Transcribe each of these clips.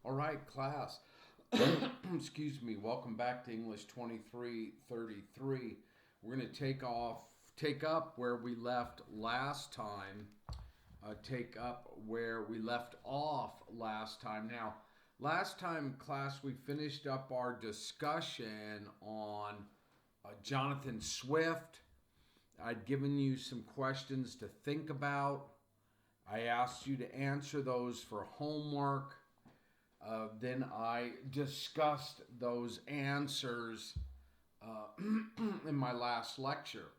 All right, class. Excuse me. Welcome back to English 2333. We're going to take up where we left last time. Take up where we left off last time. Now, last time, class, we finished up our discussion on Jonathan Swift. I'd given you some questions to think about. I asked you to answer those for homework. Then I discussed those answers in my last lecture.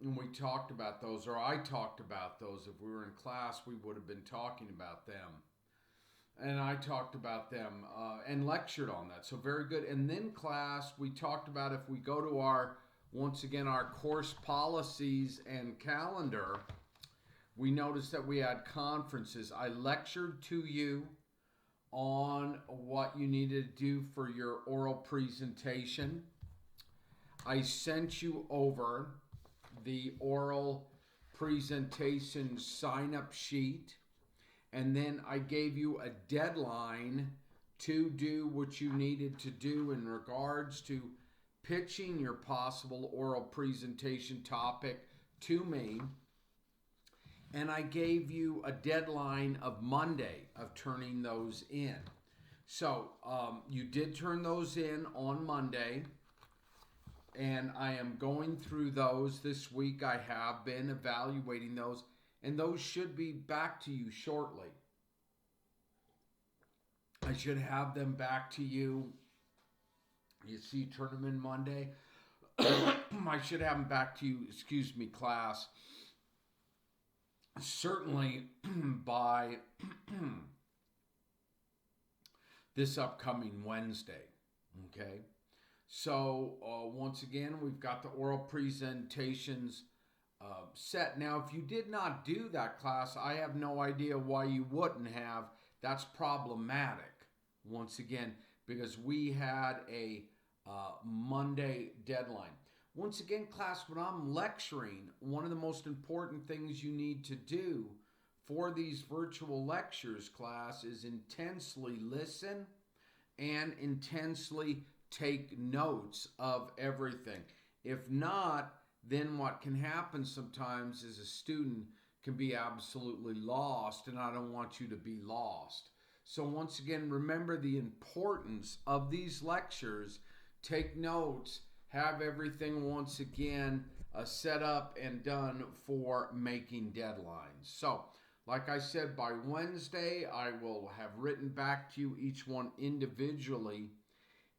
And we talked about those, or I talked about those. If we were in class, we would have been talking about them. And I talked about them and lectured on that. So very good. And then class, we talked about if we go to once again, our course policies and calendar, we noticed that we had conferences. I lectured to you on what you needed to do for your oral presentation. I sent you over the oral presentation sign-up sheet, and then I gave you a deadline to do what you needed to do in regards to pitching your possible oral presentation topic to me. And I gave you a deadline of Monday of turning those in. So you did turn those in on Monday. And I am going through those this week. I have been evaluating those. And those should be back to you shortly. I should have them back to you. You see, turn them in Monday. I should have them back to you, class, certainly by this upcoming Wednesday. Okay. So once again, we've got the oral presentations set. Now, if you did not do that, class, I have no idea why you wouldn't have. That's problematic, once again, because we had a Monday deadline. Once again, class, when I'm lecturing, one of the most important things you need to do for these virtual lectures, class, is intensely listen and intensely take notes of everything. If not, then what can happen sometimes is a student can be absolutely lost, and I don't want you to be lost. So once again, remember the importance of these lectures. Take notes. Have everything once again set up and done for making deadlines. So, like I said, by Wednesday, I will have written back to you each one individually,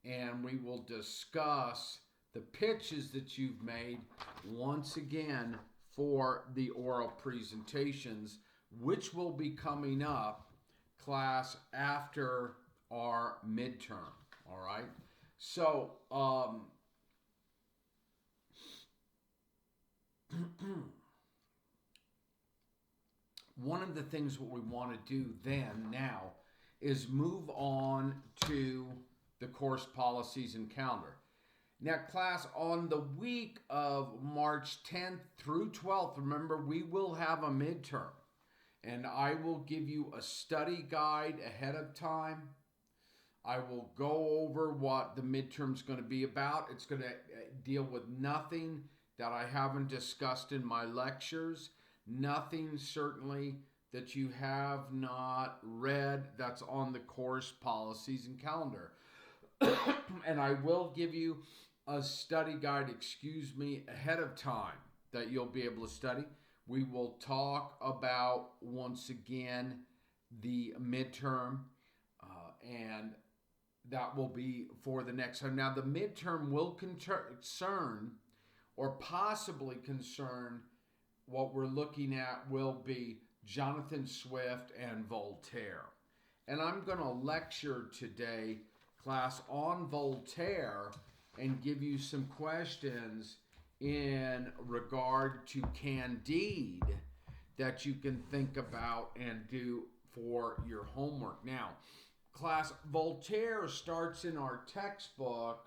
and we will discuss the pitches that you've made once again for the oral presentations, which will be coming up, class, after our midterm. All right? So, one of the things what we want to do now is move on to the course policies and calendar. Now, class, on the week of March 10th through 12th, remember, we will have a midterm, and I will give you a study guide ahead of time. I will go over what the midterm is going to be about. It's going to deal with nothing that I haven't discussed in my lectures, nothing certainly that you have not read that's on the course policies and calendar. And I will give you a study guide, ahead of time that you'll be able to study. We will talk about, once again, the midterm, and that will be for the next time. Now, the midterm will concern, or possibly concern, what we're looking at will be Jonathan Swift and Voltaire. And I'm going to lecture today, class, on Voltaire and give you some questions in regard to Candide that you can think about and do for your homework. Now, class, Voltaire starts in our textbook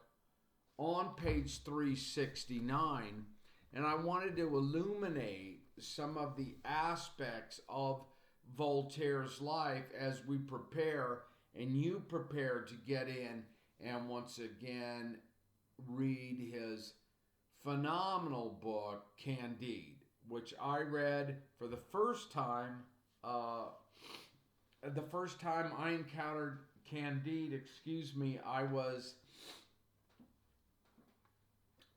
on page 369, and I wanted to illuminate some of the aspects of Voltaire's life as we prepare and you prepare to get in and once again read his phenomenal book, Candide, which I read for the first time. The first time I encountered Candide, I was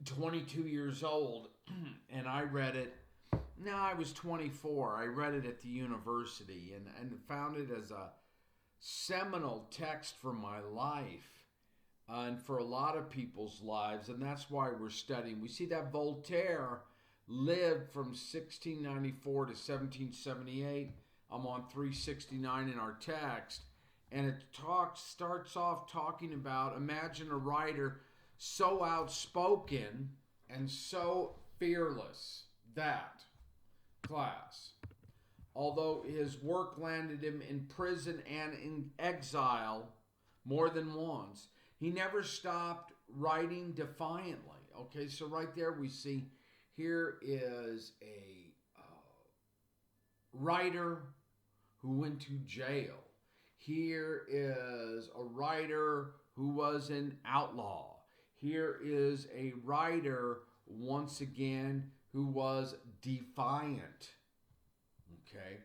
22 years old, and I read it. No, I was 24. I read it at the university and found it as a seminal text for my life and for a lot of people's lives, and that's why we're studying. We see that Voltaire lived from 1694 to 1778. I'm on 369 in our text, and it starts off talking about, imagine a writer so outspoken and so fearless that class, although his work landed him in prison and in exile more than once, he never stopped writing defiantly. Okay, so right there we see here is a writer who went to jail. Here is a writer who was an outlaw. Here is a writer, once again, who was defiant. Okay?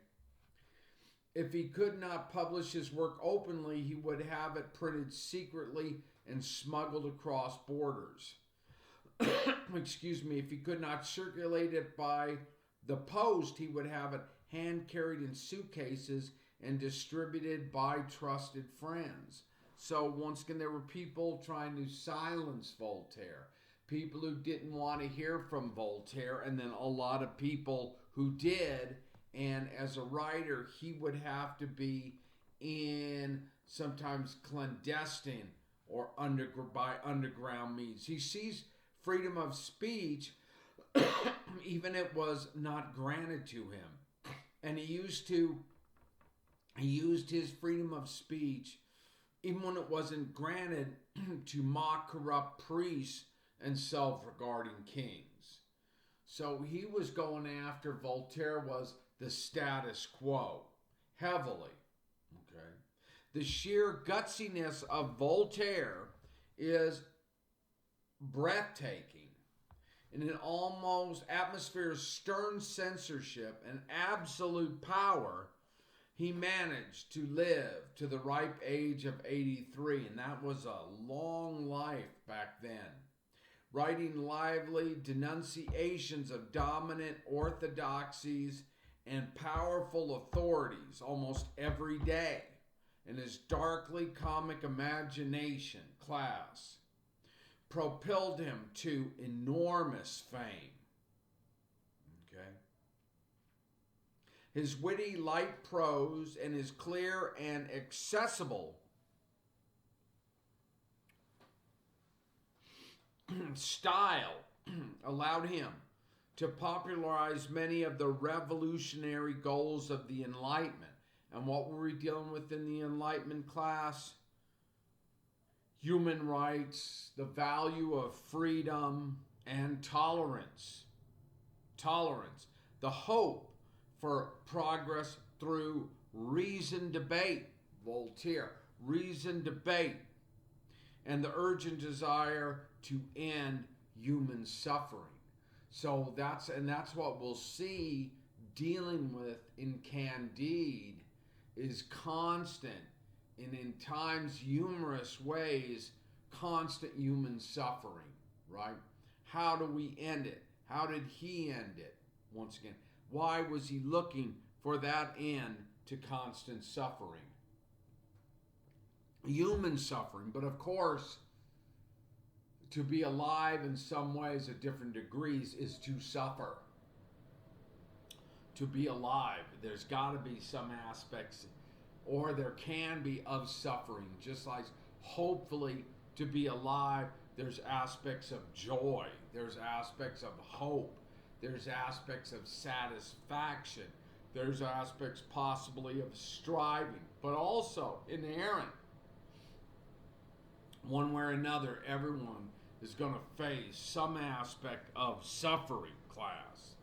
If he could not publish his work openly, he would have it printed secretly and smuggled across borders. Excuse me. If he could not circulate it by the post, he would have it hand-carried in suitcases and distributed by trusted friends. So once again, there were people trying to silence Voltaire, people who didn't want to hear from Voltaire, and then a lot of people who did. And as a writer, he would have to be in sometimes clandestine or by underground means. He sees freedom of speech, even it was not granted to him. And he used his freedom of speech, even when it wasn't granted, to mock corrupt priests and self-regarding kings. So he was going after, Voltaire was the status quo, heavily. Okay, the sheer gutsiness of Voltaire is breathtaking. In an almost atmosphere of stern censorship and absolute power, he managed to live to the ripe age of 83, and that was a long life back then. Writing lively denunciations of dominant orthodoxies and powerful authorities almost every day, and his darkly comic imagination class propelled him to enormous fame. Okay. His witty, light prose and his clear and accessible style allowed him to popularize many of the revolutionary goals of the Enlightenment. And what were we dealing with in the Enlightenment class? Human rights, the value of freedom, and tolerance. Tolerance. The hope for progress through reasoned debate. Voltaire. Reasoned debate. And the urgent desire to end human suffering. So that's what we'll see dealing with in Candide, is constant and in times humorous ways, constant human suffering, right? How do we end it? How did he end it? Once again, why was he looking for that end to constant suffering? Human suffering, but of course, to be alive in some ways at different degrees is to suffer. To be alive, there's got to be some aspects, or there can be, of suffering. Just like hopefully to be alive, there's aspects of joy, there's aspects of hope, there's aspects of satisfaction, there's aspects possibly of striving, but also inherent. One way or another, everyone is going to face some aspect of suffering, class.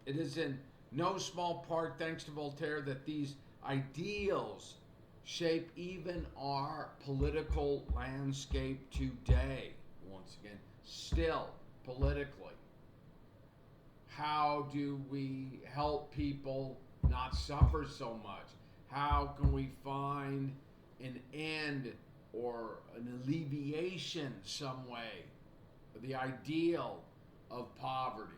It is in No small part, thanks to Voltaire, that these ideals shape even our political landscape today. Once again, still politically. How do we help people not suffer so much? How can we find an end or an alleviation some way? The ideal of poverty.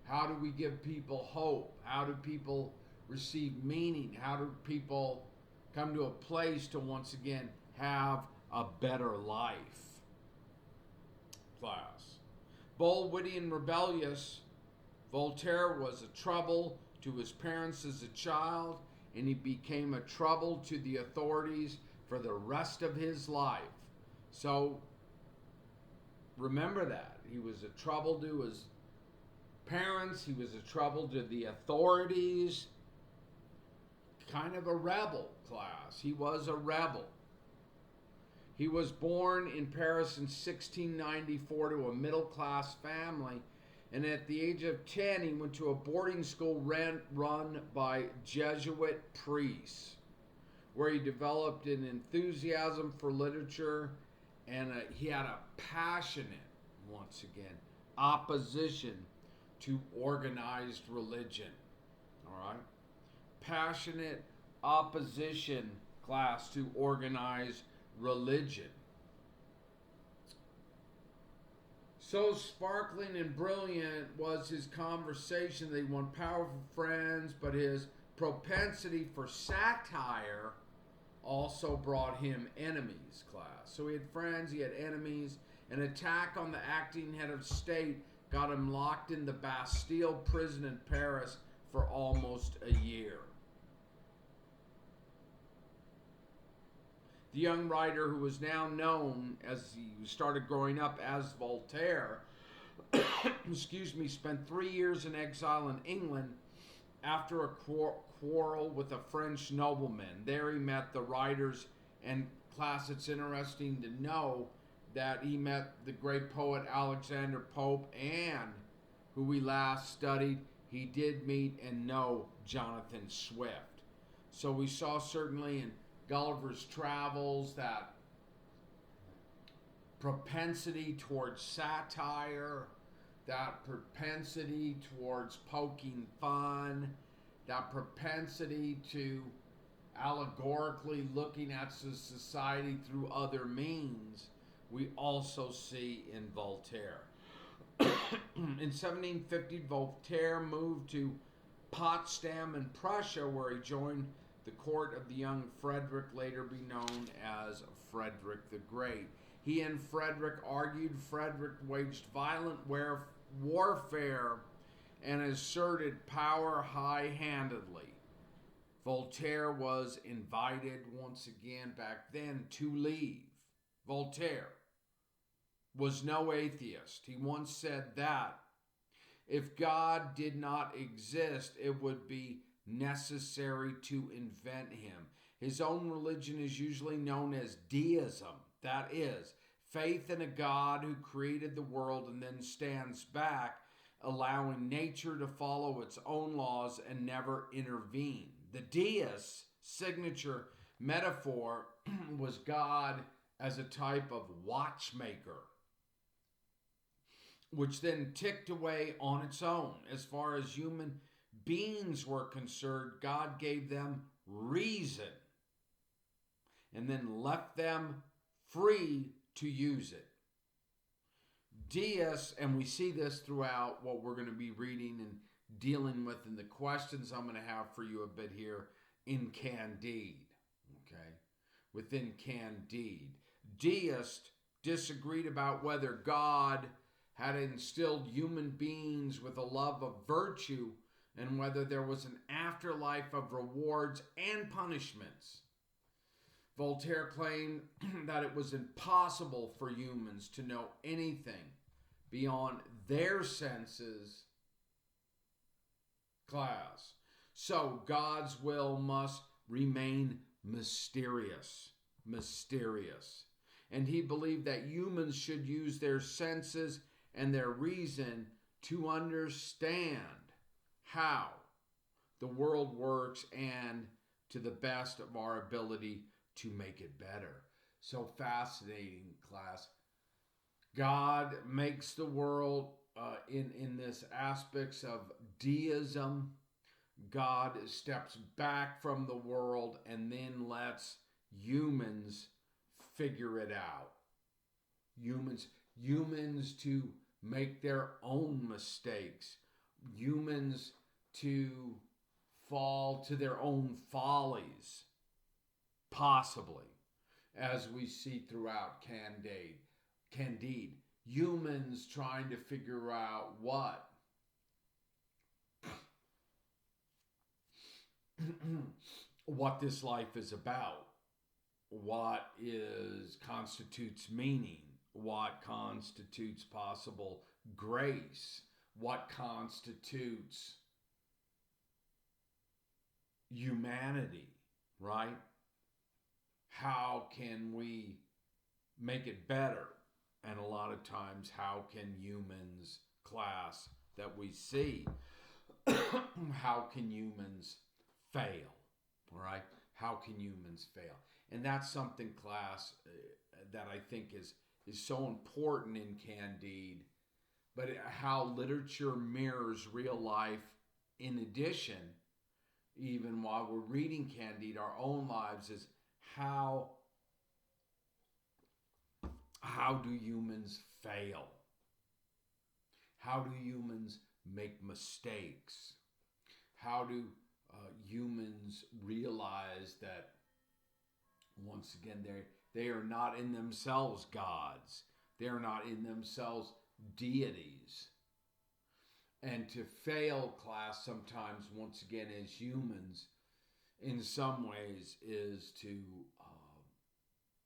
How do we give people hope? How do people receive meaning? How do people come to a place to once again have a better life? Class. Bold, witty, and rebellious, Voltaire was a trouble to his parents as a child, and he became a trouble to the authorities for the rest of his life. So remember that. He was a trouble to his parents, he was a trouble to the authorities, kind of a rebel, class. He was a rebel. He was born in Paris in 1694 to a middle-class family, and at the age of 10, he went to a boarding school run by Jesuit priests, where he developed an enthusiasm for literature, and he had a passionate, once again, opposition to organized religion. All right? Passionate opposition, class, to organized religion. So sparkling and brilliant was his conversation that he won powerful friends, but his propensity for satire also brought him enemies, class. So he had friends, he had enemies. An attack on the acting head of state got him locked in the Bastille prison in Paris for almost a year. The young writer, who was now known as he started growing up as Voltaire, spent 3 years in exile in England after a quarrel with a French nobleman. There he met the writers, and class, it's interesting to know that he met the great poet Alexander Pope, and who we last studied, he did meet and know Jonathan Swift. So we saw certainly in Gulliver's Travels that propensity towards satire, that propensity towards poking fun, that propensity to allegorically looking at society through other means, we also see in Voltaire. In 1750, Voltaire moved to Potsdam in Prussia, where he joined the court of the young Frederick, later be known as Frederick the Great. He and Frederick argued. Frederick waged violent warfare and asserted power high-handedly. Voltaire was invited once again back then to leave. Voltaire was no atheist. He once said that if God did not exist, it would be necessary to invent him. His own religion is usually known as deism. That is, faith in a God who created the world and then stands back, allowing nature to follow its own laws and never intervene. The deist's signature metaphor was God as a type of watchmaker, which then ticked away on its own. As far as human beings were concerned, God gave them reason and then left them free to use it. Deists, and we see this throughout what we're going to be reading and dealing with in the questions I'm going to have for you a bit here in Candide, okay? Within Candide. Deists disagreed about whether God had instilled human beings with a love of virtue and whether there was an afterlife of rewards and punishments. Voltaire claimed that it was impossible for humans to know anything beyond their senses, class. So God's will must remain mysterious. And he believed that humans should use their senses and their reason to understand how the world works and to the best of our ability to make it better. So fascinating, class. God makes the world in this aspects of deism. God steps back from the world and then lets humans figure it out. Humans to make their own mistakes. Humans to fall to their own follies, possibly, as we see throughout Candide. Humans trying to figure out what this life is about, what constitutes meaning, what constitutes possible grace, what constitutes humanity, right? How can we make it better? And a lot of times, how can humans, class, that we see, how can humans fail, right? How can humans fail? And that's something, class, that I think is so important in Candide, but how literature mirrors real life in addition, even while we're reading Candide, our own lives is how do humans fail? How do humans make mistakes? How do humans realize that, once again, they are not in themselves gods. They are not in themselves deities. And to fail, class, sometimes, once again, as humans, in some ways, is to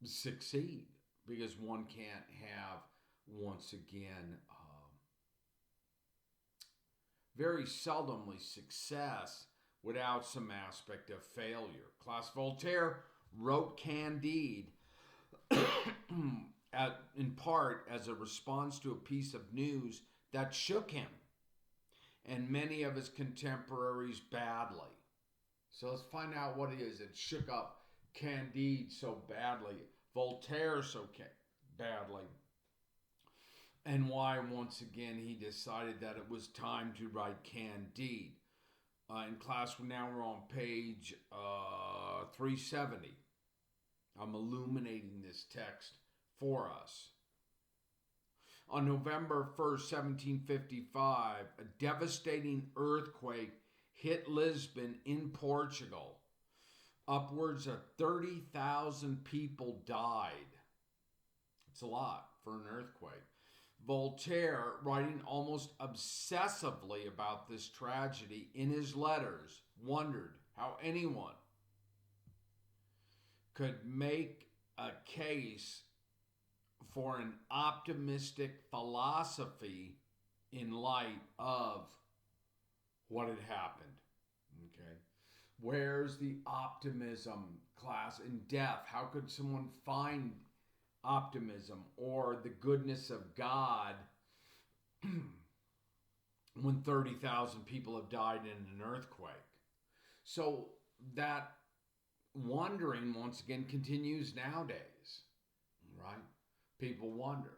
succeed. Because one can't have, once again, very seldomly success without some aspect of failure. Class, Voltaire wrote Candide in part as a response to a piece of news that shook him and many of his contemporaries badly. So let's find out what it is that shook up Candide so badly, Voltaire so badly, and why, once again, he decided that it was time to write Candide. In class, now we're on page 370. I'm illuminating this text for us. On November 1st, 1755, a devastating earthquake hit Lisbon in Portugal. Upwards of 30,000 people died. It's a lot for an earthquake. Voltaire, writing almost obsessively about this tragedy in his letters, wondered how anyone could make a case for an optimistic philosophy in light of what had happened. Okay. Where's the optimism, class, in death? How could someone find optimism or the goodness of God when 30,000 people have died in an earthquake? So that wondering, once again, continues nowadays, right? People wonder,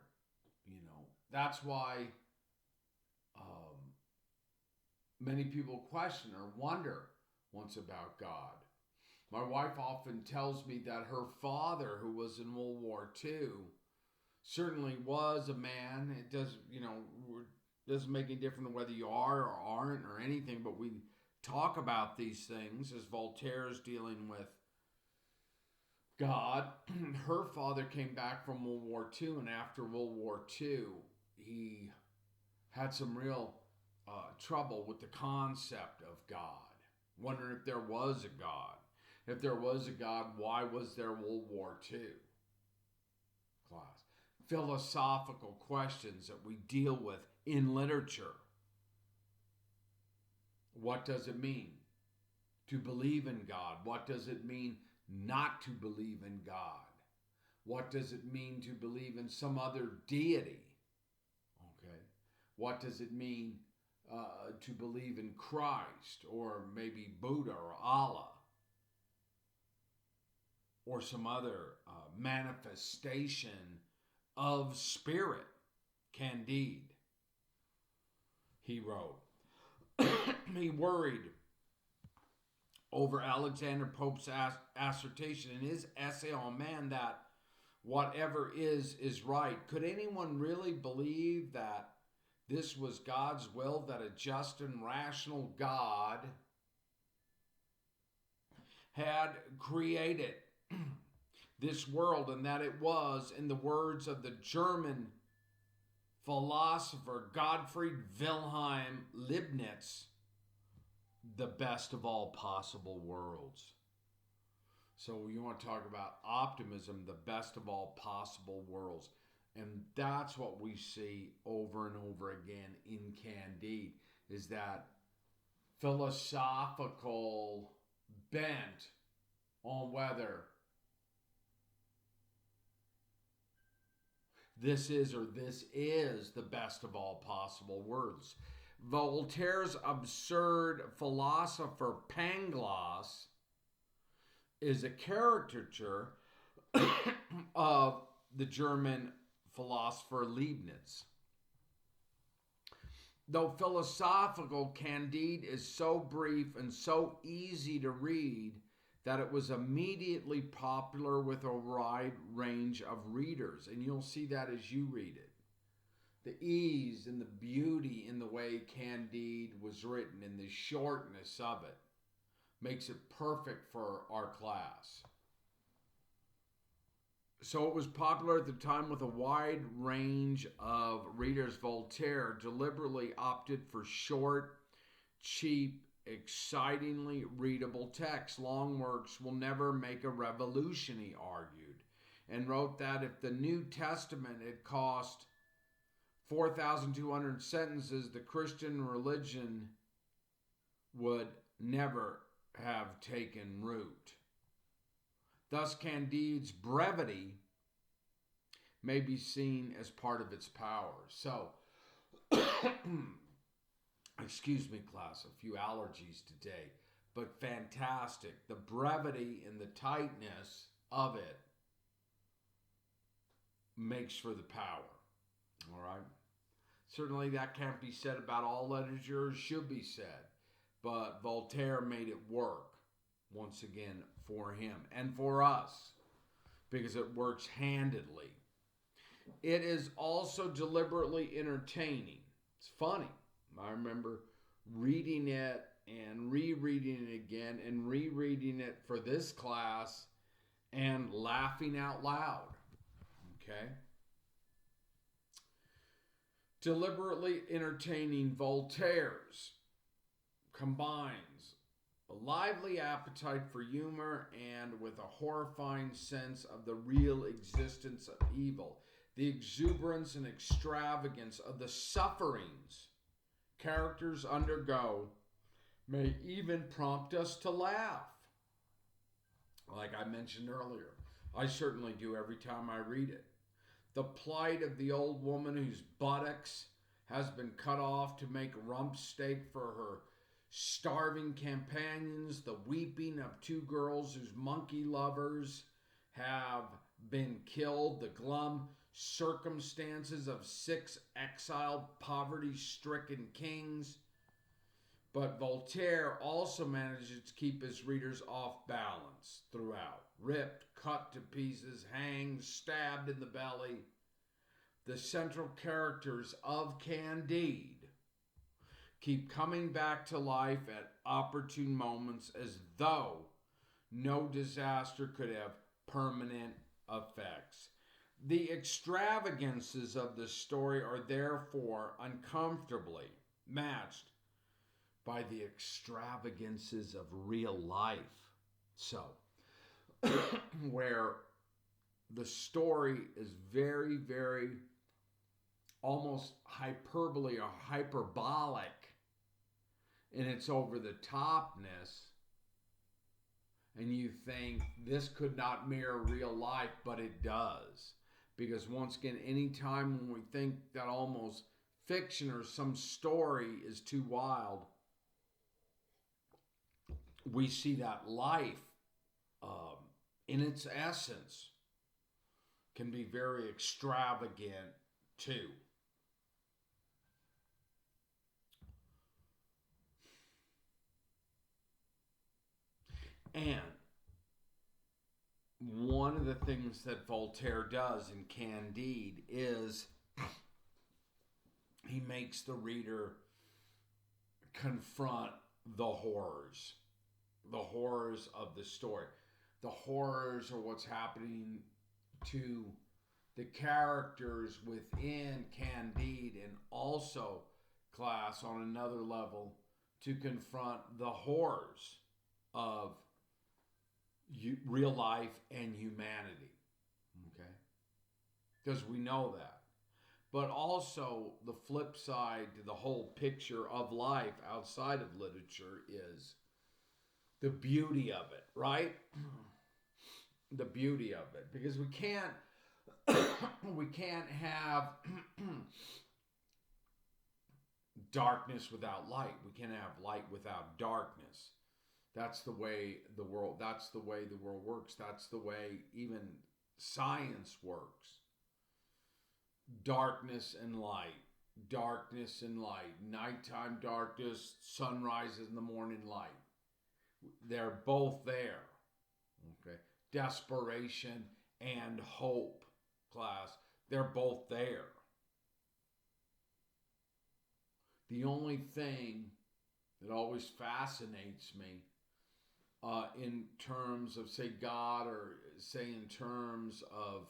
That's why many people question or wonder once about God. My wife often tells me that her father, who was in World War II, certainly was a man. It doesn't make any difference whether you are or aren't or anything, but we talk about these things as Voltaire is dealing with God. Her father came back from World War II, and after World War II, he had some real trouble with the concept of God, wondering if there was a God. If there was a God, why was there World War II? Class. Philosophical questions that we deal with in literature. What does it mean to believe in God? What does it mean not to believe in God? What does it mean to believe in some other deity? Okay. What does it mean to believe in Christ or maybe Buddha or Allah or some other manifestation of spirit. Candide, he wrote. He worried over Alexander Pope's assertion in his essay on man that whatever is right. Could anyone really believe that this was God's will, that a just and rational God had created this world, and that it was, in the words of the German philosopher Gottfried Wilhelm Leibniz, the best of all possible worlds. So you want to talk about optimism, the best of all possible worlds. And that's what we see over and over again in Candide, is that philosophical bent on whether this is the best of all possible worlds. Voltaire's absurd philosopher Pangloss is a caricature of the German philosopher Leibniz. Though philosophical, Candide is so brief and so easy to read that it was immediately popular with a wide range of readers. And you'll see that as you read it. The ease and the beauty in the way Candide was written and the shortness of it makes it perfect for our class. So it was popular at the time with a wide range of readers. Voltaire deliberately opted for short, cheap, excitingly readable text. Long works will never make a revolution, he argued, and wrote that if the New Testament had cost 4,200 sentences, the Christian religion would never have taken root. Thus, Candide's brevity may be seen as part of its power. So, excuse me, class, a few allergies today, but fantastic. The brevity and the tightness of it makes for the power. All right? Certainly that can't be said about all literature, should be said. But Voltaire made it work, once again, for him and for us, because it works handedly. It is also deliberately entertaining. It's funny. I remember reading it and rereading it again and rereading it for this class and laughing out loud. Okay? Deliberately entertaining. Voltaire's combines a lively appetite for humor and with a horrifying sense of the real existence of evil, the exuberance and extravagance of the sufferings characters undergo may even prompt us to laugh. Like I mentioned earlier, I certainly do every time I read it. The plight of the old woman whose buttocks has been cut off to make rump steak for her starving companions, the weeping of two girls whose monkey lovers have been killed, the glum circumstances of 6 exiled, poverty-stricken kings. But Voltaire also manages to keep his readers off balance throughout. Ripped, cut to pieces, hanged, stabbed in the belly. The central characters of Candide keep coming back to life at opportune moments as though no disaster could have permanent effects. The extravagances of the story are therefore uncomfortably matched by the extravagances of real life. So, where the story is very, very almost hyperbole or hyperbolic in its over-the-topness, and you think this could not mirror real life, but it does. Because once again, anytime when we think that almost fiction or some story is too wild, we see that life, in its essence, can be very extravagant too. And one of the things that Voltaire does in Candide is he makes the reader confront the horrors of the story. The horrors are what's happening to the characters within Candide, and also, class, on another level, to confront the horrors of real life and humanity. Okay? Because we know that. But also, the flip side to the whole picture of life outside of literature is the beauty of it, right? The beauty of it. Because we can't have darkness without light. We can't have light without darkness. That's the way the world works. That's the way even science works. Darkness and light. Darkness and light. Nighttime darkness, sunrise in the morning light. They're both there. Okay. Desperation and hope, class. They're both there. The only thing that always fascinates me in terms of, say, God, or say in terms of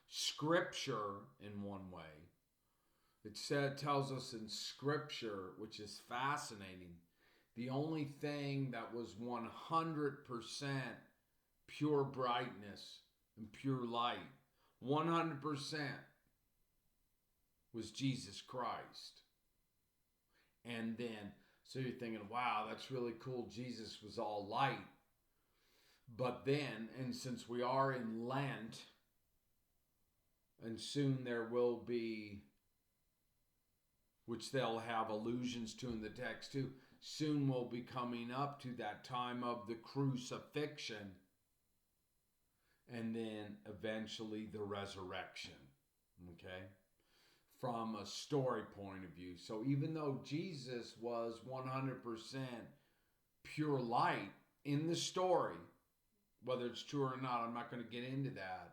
Scripture in one way, it tells us in Scripture, which is fascinating, the only thing that was 100% pure brightness and pure light, 100%, was Jesus Christ. And then, so you're thinking, wow, that's really cool. Jesus was all light. But then, and since we are in Lent, and soon there will be, which they'll have allusions to in the text too, soon we'll be coming up to that time of the crucifixion, and then eventually the resurrection, okay? From a story point of view. So even though Jesus was 100% pure light in the story, whether it's true or not, I'm not going to get into that,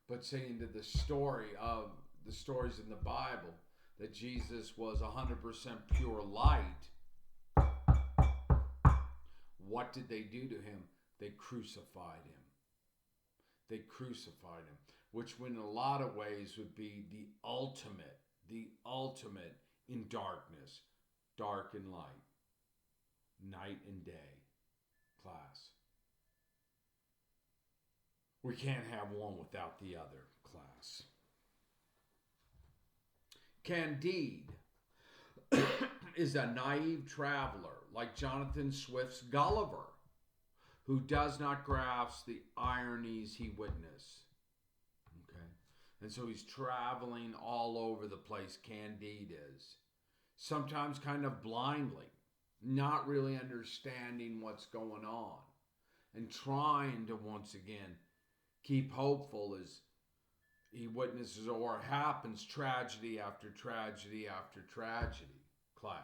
but say into the story of the stories in the Bible, that Jesus was 100% pure light, what did they do to him? They crucified him. They crucified him, which in a lot of ways would be the ultimate in darkness, dark and light, night and day, class. We can't have one without the other, class. Candide is a naive traveler, like Jonathan Swift's Gulliver, who does not grasp the ironies he witnessed. Okay? And so he's traveling all over the place, Candide is. Sometimes kind of blindly, not really understanding what's going on, and trying to, once again, keep hopeful as he witnesses or happens tragedy after tragedy after tragedy, class.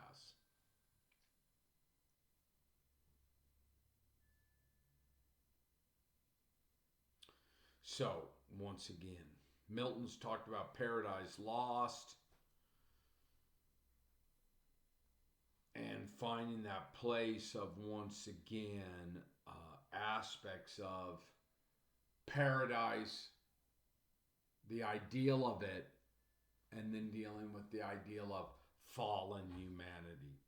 So, once again, Milton's talked about Paradise Lost and finding that place of, once again, aspects of paradise, the ideal of it, and then dealing with the ideal of fallen humanity.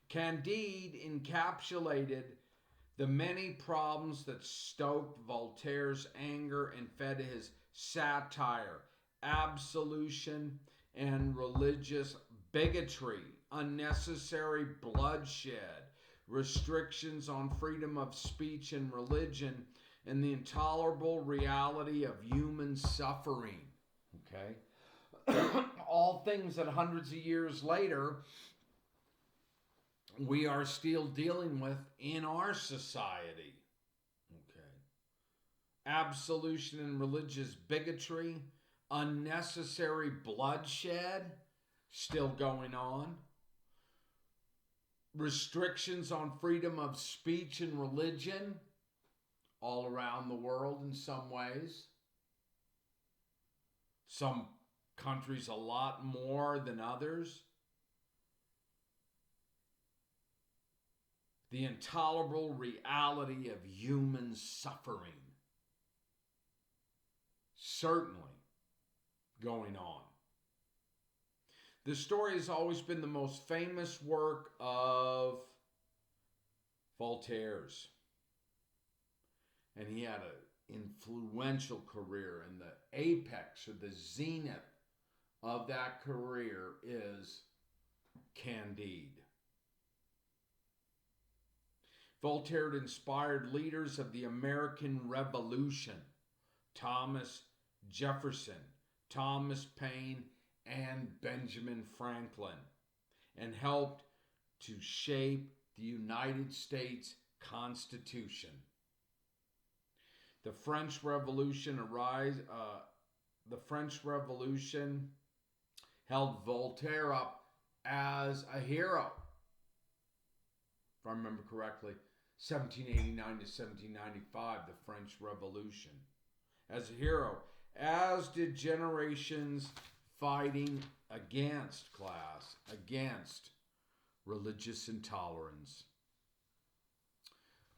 Candide encapsulated the many problems that stoked Voltaire's anger and fed his satire, absolution and religious bigotry, unnecessary bloodshed, restrictions on freedom of speech and religion, and the intolerable reality of human suffering. Okay? All things that hundreds of years later we are still dealing with in our society. Okay. Absolution and religious bigotry, unnecessary bloodshed still going on. Restrictions on freedom of speech and religion all around the world in some ways. Some countries a lot more than others. The intolerable reality of human suffering certainly going on. This story has always been the most famous work of Voltaire's. And he had an influential career, and the apex or the zenith of that career is Candide. Voltaire had inspired leaders of the American Revolution, Thomas Jefferson, Thomas Paine, and Benjamin Franklin, and helped to shape the United States Constitution. The French Revolution held Voltaire up as a hero. If I remember correctly, 1789 to 1795, the French Revolution. As a hero, as did generations fighting against class, against religious intolerance.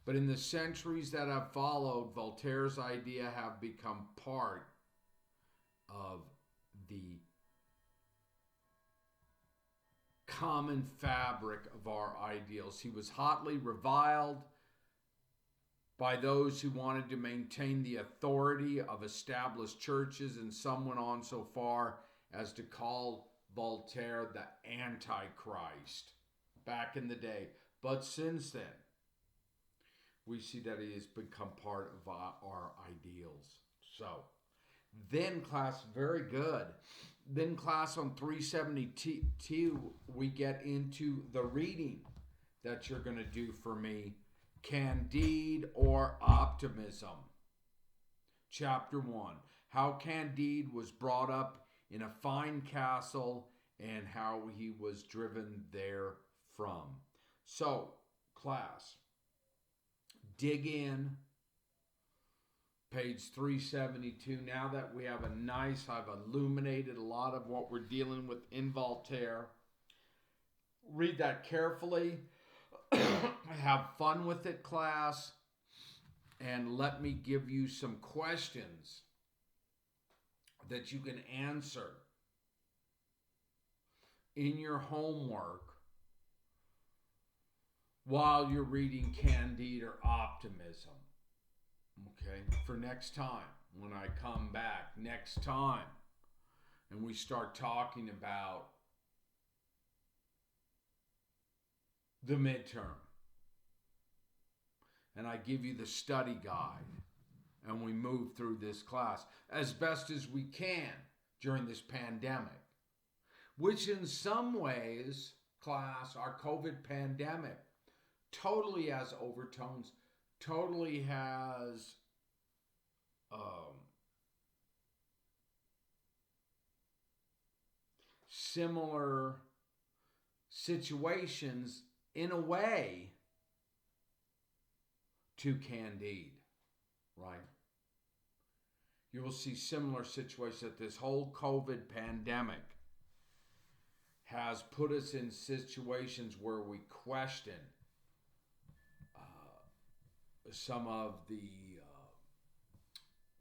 But in the centuries that have followed, Voltaire's ideas have become part of the common fabric of our ideals. He was hotly reviled by those who wanted to maintain the authority of established churches, and some went on so far as to call Voltaire the Antichrist back in the day. But since then, we see that he has become part of our ideals. So, then class, very good. Then class on 372, we get into the reading that you're going to do for me. Candide or Optimism. Chapter 1. How Candide was brought up in a fine castle and how he was driven therefrom. So, class, dig in. Page 372. Now that we have I've illuminated a lot of what we're dealing with in Voltaire. Read that carefully. Have fun with it, class. And let me give you some questions that you can answer in your homework while you're reading Candide or Optimism. Okay, for next time, when I come back next time and we start talking about the midterm, and I give you the study guide, and we move through this class as best as we can during this pandemic, which in some ways, class, our COVID pandemic totally has overtones, totally has similar situations in a way to Candide, right? You will see similar situations that this whole COVID pandemic has put us in situations where we question some of the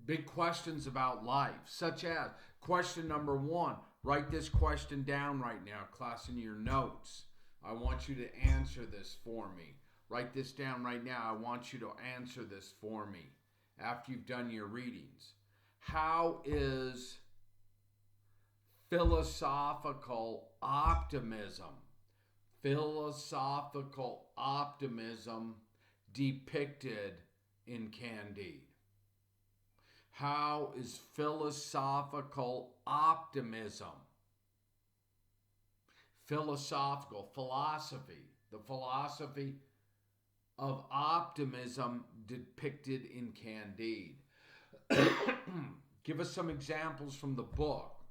big questions about life, such as question number 1. Write this question down right now, class, in your notes. I want you to answer this for me. Write this down right now. I want you to answer this for me after you've done your readings. How is philosophical optimism depicted in Candide? How is philosophical optimism philosophy, the philosophy of optimism depicted in Candide. Give us some examples from the book.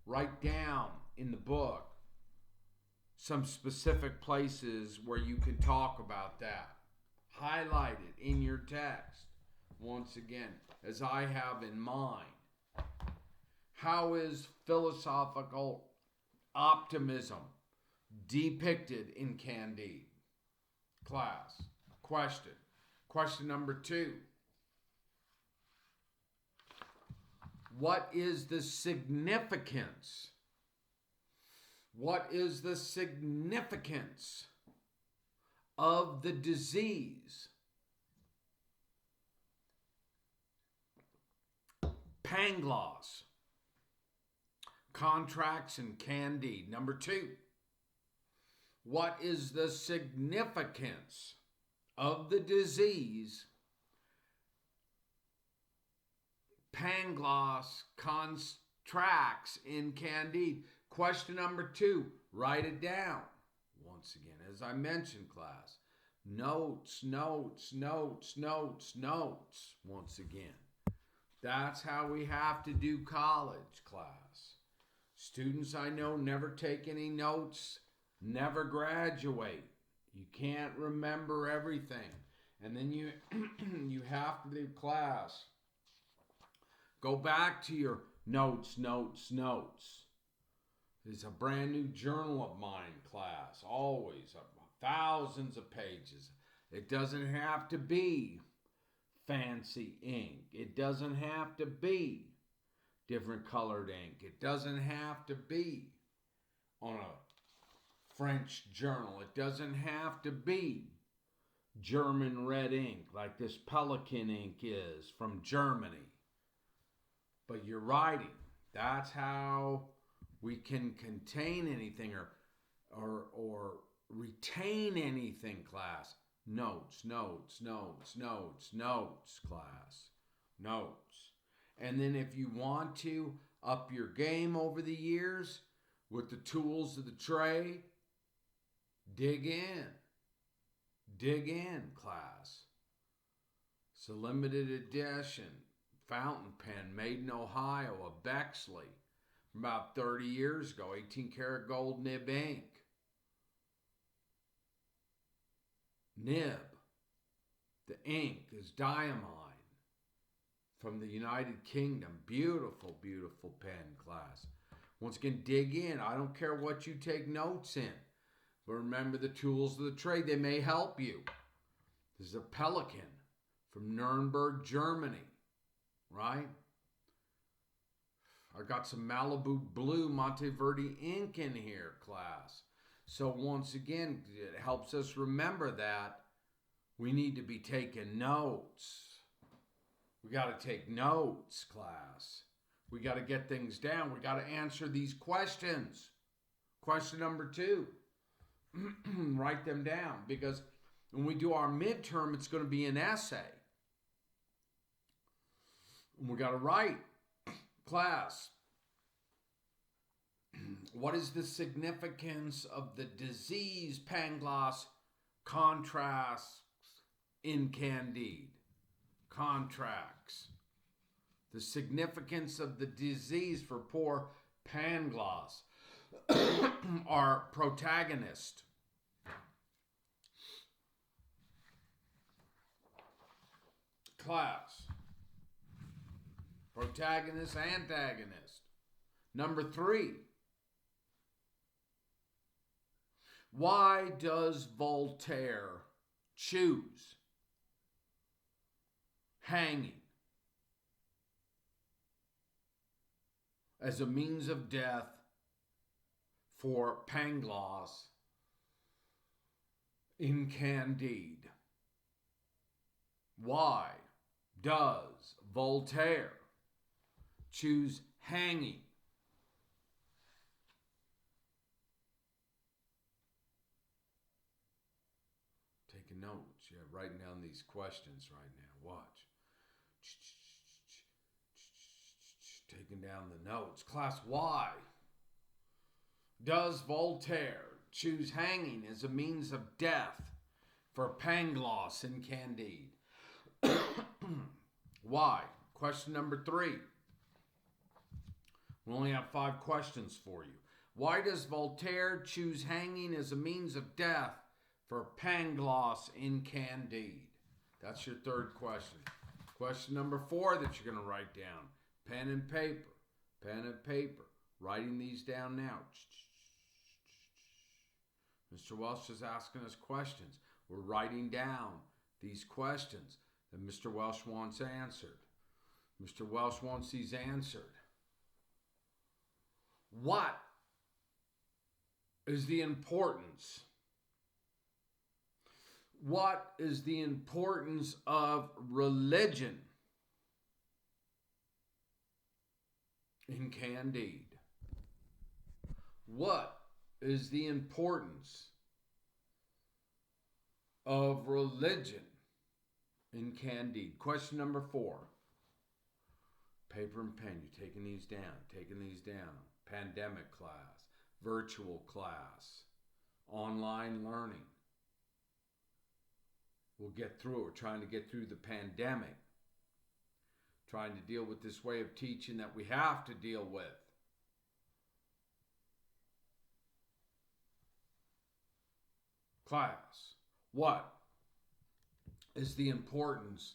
Write down in the book some specific places where you can talk about that. Highlight it in your text, once again, as I have in mind. How is philosophical optimism depicted in Candide? Class. Question. Question number 2. What is the significance? What is the significance of the disease Pangloss, Contracts, and Candide? Number 2. What is the significance of the disease Pangloss, Contracts, in Candide? Question number 2. Write it down. Once again, as I mentioned, class, notes, notes, notes, notes, notes. Once again, that's how we have to do college, class. Students I know never take any notes, never graduate. You can't remember everything. And then you you have to do class. Go back to your notes, notes, notes. It's a brand new journal of mine, class. Always thousands of pages. It doesn't have to be fancy ink. It doesn't have to be different colored ink. It doesn't have to be on a French journal. It doesn't have to be German red ink like this Pelican ink is from Germany. But you're writing. That's how we can contain anything or retain anything, class. Notes, notes, notes, notes, notes, class. Notes. And then if you want to up your game over the years with the tools of the trade, dig in. Dig in, class. It's a limited edition fountain pen made in Ohio of Bexley from about 30 years ago, 18 karat gold nib ink. Nib. The ink is diamine from the United Kingdom. Beautiful, beautiful pen, class. Once again, dig in. I don't care what you take notes in. But remember the tools of the trade. They may help you. This is a Pelican from Nuremberg, Germany. Right? I got some Malibu Blue Monteverde ink in here, class. So once again, it helps us remember that we need to be taking notes. We got to take notes, class. We got to get things down. We got to answer these questions. Question number 2. Write them down, because when we do our midterm, it's going to be an essay. And we got to write. Class, what is the significance of the disease Pangloss, Contracts, in Candide? Contracts. The significance of the disease for poor Pangloss. Our protagonist. Class. Protagonist, antagonist. Number 3. Why does Voltaire choose hanging as a means of death for Pangloss in Candide? Why does Voltaire choose hanging? Taking notes. Yeah, writing down these questions right now. Watch. Taking down the notes. Class, why? Does Voltaire choose hanging as a means of death for Pangloss and Candide? Why? Question number 3. We only have 5 questions for you. Why does Voltaire choose hanging as a means of death for Pangloss and Candide? That's your 3rd question. Question number 4 that you're going to write down. Pen and paper. Pen and paper. Writing these down now. Mr. Welsh is asking us questions. We're writing down these questions that Mr. Welsh wants answered. Mr. Welsh wants these answered. What is the importance? What is the importance of religion in Candide? What is the importance of religion in Candide? Question number 4. Paper and pen. You're taking these down. Taking these down. Pandemic class. Virtual class. Online learning. We'll get through it. We're trying to get through the pandemic. Trying to deal with this way of teaching that we have to deal with. Class, what is the importance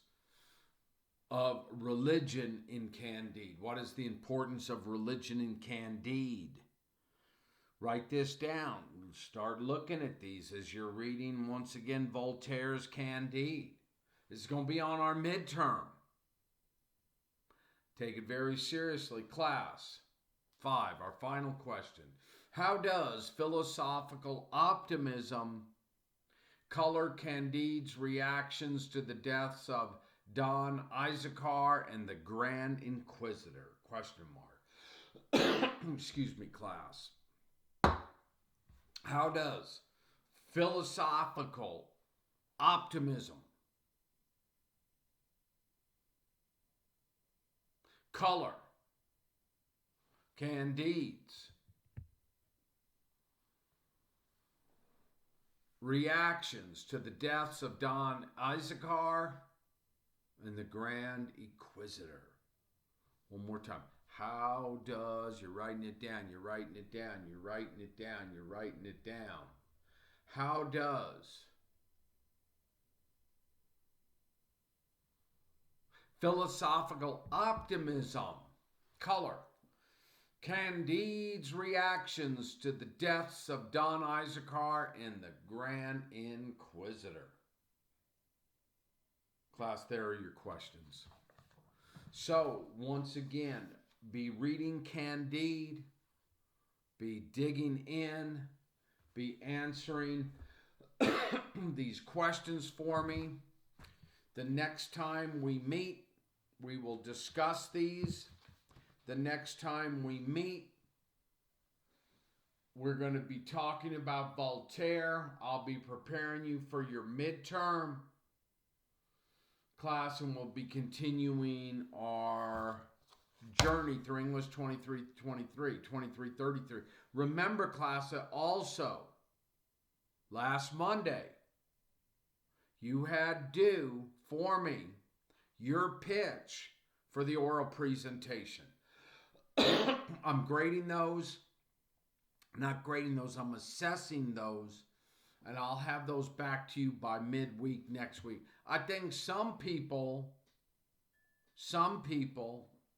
of religion in Candide? What is the importance of religion in Candide? Write this down. Start looking at these as you're reading, once again, Voltaire's Candide. This is going to be on our midterm. Take it very seriously, class. 5, our final question. How does philosophical optimism color Candide's reactions to the deaths of Don Issachar and the Grand Inquisitor? Question mark. Excuse me, class. How does philosophical optimism color Candide's reactions to the deaths of Don Issachar and the Grand Inquisitor? One more time. How does, you're writing it down, you're writing it down, you're writing it down, you're writing it down. How does philosophical optimism color Candide's reactions to the deaths of Don Issachar and the Grand Inquisitor? Class, there are your questions. So, once again, be reading Candide, be digging in, be answering these questions for me. The next time we meet, we will discuss these. The next time we meet, we're going to be talking about Voltaire. I'll be preparing you for your midterm class, and we'll be continuing our journey through English 2333. Remember, class, that also last Monday you had due for me your pitch for the oral presentation. I'm grading those. Not grading those, I'm assessing those, and I'll have those back to you by midweek next week. I think some people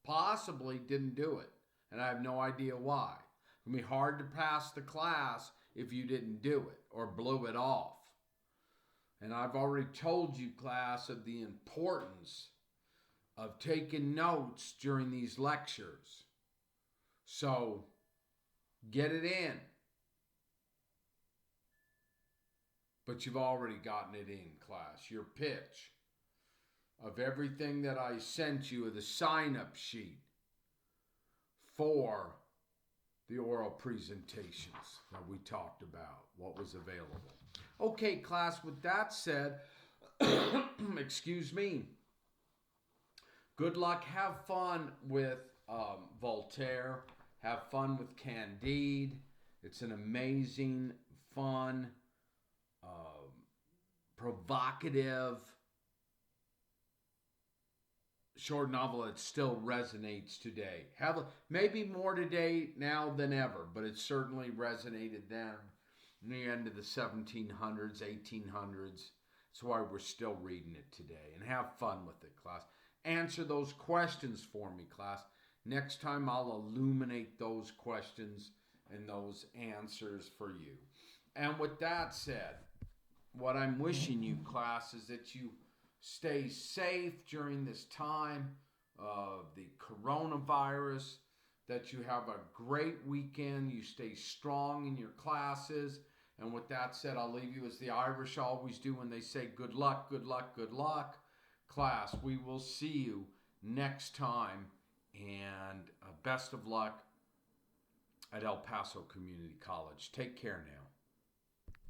possibly didn't do it, and I have no idea why. It'll be hard to pass the class if you didn't do it or blew it off. And I've already told you, class, of the importance of taking notes during these lectures. So, get it in. But you've already gotten it in, class. Your pitch of everything that I sent you, the sign-up sheet for the oral presentations that we talked about, what was available. Okay, class, with that said, excuse me, good luck. Have fun with Voltaire. Have fun with Candide. It's an amazing, fun, uh, provocative short novel that still resonates today. Maybe more today now than ever, but it certainly resonated then in the end of the 1700s, 1800s. That's why we're still reading it today. And have fun with it, class. Answer those questions for me, class. Next time I'll illuminate those questions and those answers for you. And with that said, what I'm wishing you, class, is that you stay safe during this time of the coronavirus, that you have a great weekend, you stay strong in your classes. And with that said, I'll leave you as the Irish always do when they say good luck, good luck, good luck. Class, we will see you next time, and best of luck at El Paso Community College. Take care now.